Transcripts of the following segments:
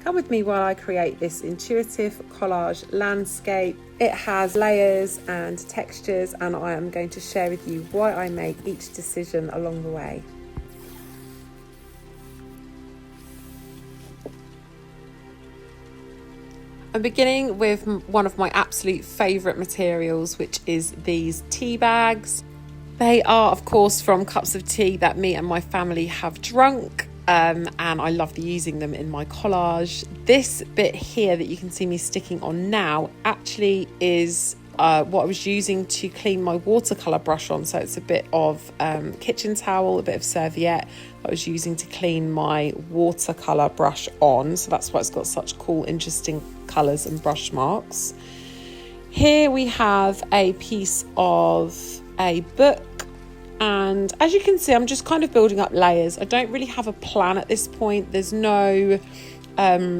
Come with me while I create this intuitive collage landscape. It has layers and textures, and I am going to share with you why I make each decision along the way. I'm beginning with one of my absolute favourite materials, which is these tea bags. They are, of course, from cups of tea that me and my family have drunk, and I love using them in my collage. This bit here that you can see me sticking on now actually is what I was using to clean my watercolour brush on. So it's a bit of kitchen towel, a bit of serviette I was using to clean my watercolour brush on. So that's why it's got such cool, interesting colours and brush marks. Here we have a piece of a book, and as you can see, I'm just kind of building up layers. I don't really have a plan at this point. There's no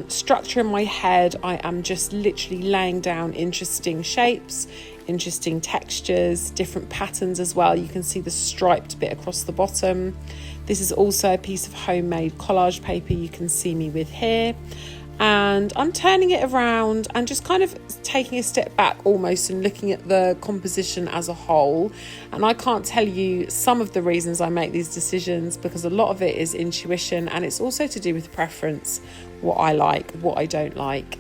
structure in my head. I am just literally laying down interesting shapes, interesting textures, different patterns as well. You can see the striped bit across the bottom. This is also a piece of homemade collage paper you can see me with here. And I'm turning it around and just kind of taking a step back almost and looking at the composition as a whole. And I can't tell you some of the reasons I make these decisions, because a lot of it is intuition, and it's also to do with preference, what I like, what I don't like.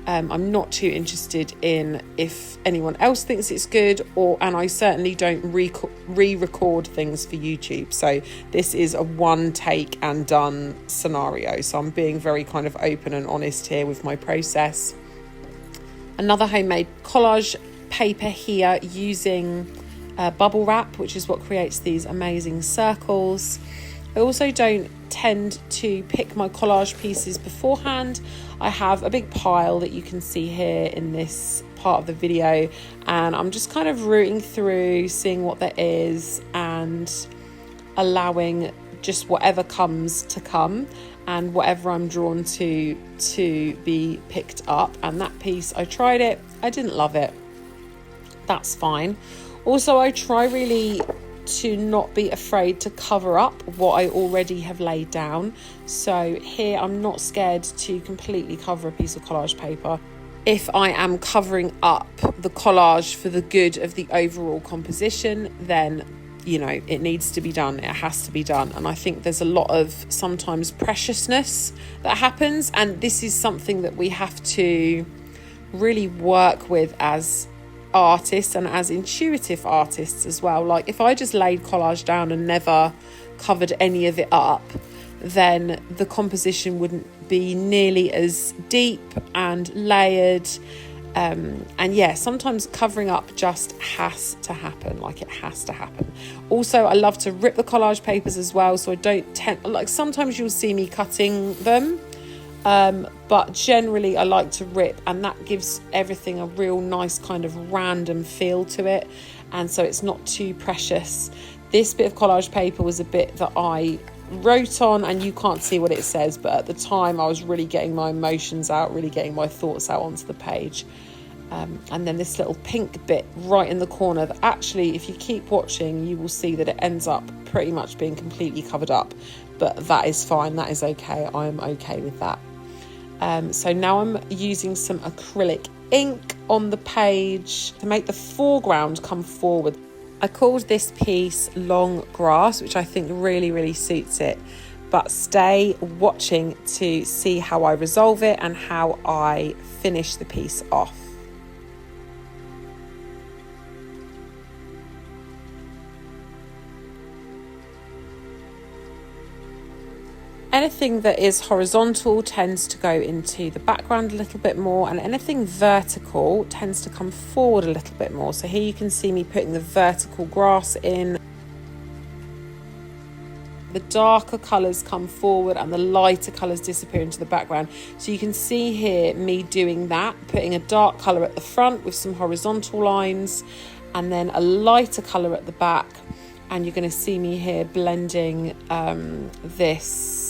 I'm not too interested in if anyone else thinks it's good, and I certainly don't re-record things for YouTube. So this is a one take and done scenario. So I'm being very kind of open and honest here with my process. Another homemade collage paper here using bubble wrap, which is what creates these amazing circles. I also don't tend to pick my collage pieces beforehand. I have a big pile that you can see here in this part of the video, and I'm just kind of rooting through, seeing what there is and allowing just whatever comes to come and whatever I'm drawn to be picked up. And that piece, I tried it, I didn't love it. That's fine. Also, I try really to not be afraid to cover up what I already have laid down. So here I'm not scared to completely cover a piece of collage paper. If I am covering up the collage for the good of the overall composition, then it needs to be done. It has to be done. And I think there's a lot of sometimes preciousness that happens, and this is something that we have to really work with as artists and as intuitive artists as well. Like, if I just laid collage down and never covered any of it up, then the composition wouldn't be nearly as deep and layered. And yeah, sometimes covering up just has to happen. Like, it has to happen. Also, I love to rip the collage papers as well, so I don't sometimes you'll see me cutting them, but generally I like to rip, and that gives everything a real nice kind of random feel to it, and so it's not too precious. This bit of collage paper was a bit that I wrote on, and you can't see what it says, but at the time I was really getting my emotions out, really getting my thoughts out onto the page. And then this little pink bit right in the corner that actually, if you keep watching, you will see that it ends up pretty much being completely covered up, but that is fine, that is okay. I am okay with that. So now I'm using some acrylic ink on the page to make the foreground come forward. I called this piece Long Grass, which I think really, really suits it. But stay watching to see how I resolve it and how I finish the piece off. Anything that is horizontal tends to go into the background a little bit more, and anything vertical tends to come forward a little bit more. So here you can see me putting the vertical grass in. The darker colours come forward and the lighter colours disappear into the background. So you can see here me doing that, putting a dark colour at the front with some horizontal lines, and then a lighter colour at the back. And you're going to see me here blending this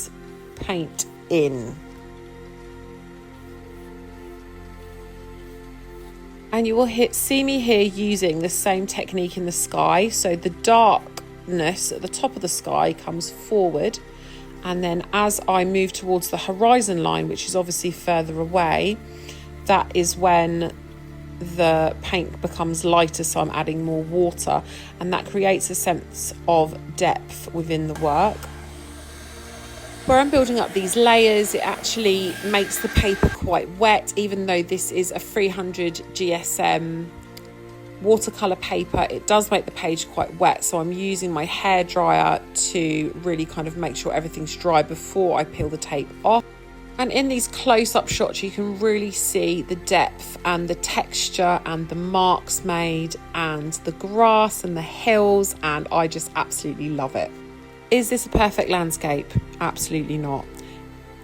paint in. And you will see me here using the same technique in the sky. So the darkness at the top of the sky comes forward, And then as I move towards the horizon line, which is obviously further away, that is when the paint becomes lighter, so I'm adding more water, and that creates a sense of depth within the work. Where I'm building up these layers, it actually makes the paper quite wet, even though this is a 300 GSM watercolour paper. It does make the page quite wet, so I'm using my hairdryer to really kind of make sure everything's dry before I peel the tape off. And in these close-up shots, you can really see the depth and the texture and the marks made and the grass and the hills, and I just absolutely love it. Is this a perfect landscape? Absolutely not.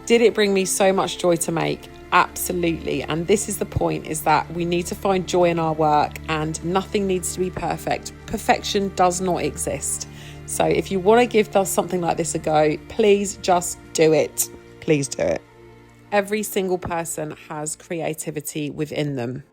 Did it bring me so much joy to make? Absolutely. And this is the point, is that we need to find joy in our work, and nothing needs to be perfect. Perfection does not exist. So if you want to give something like this a go, please just do it. Please do it. Every single person has creativity within them.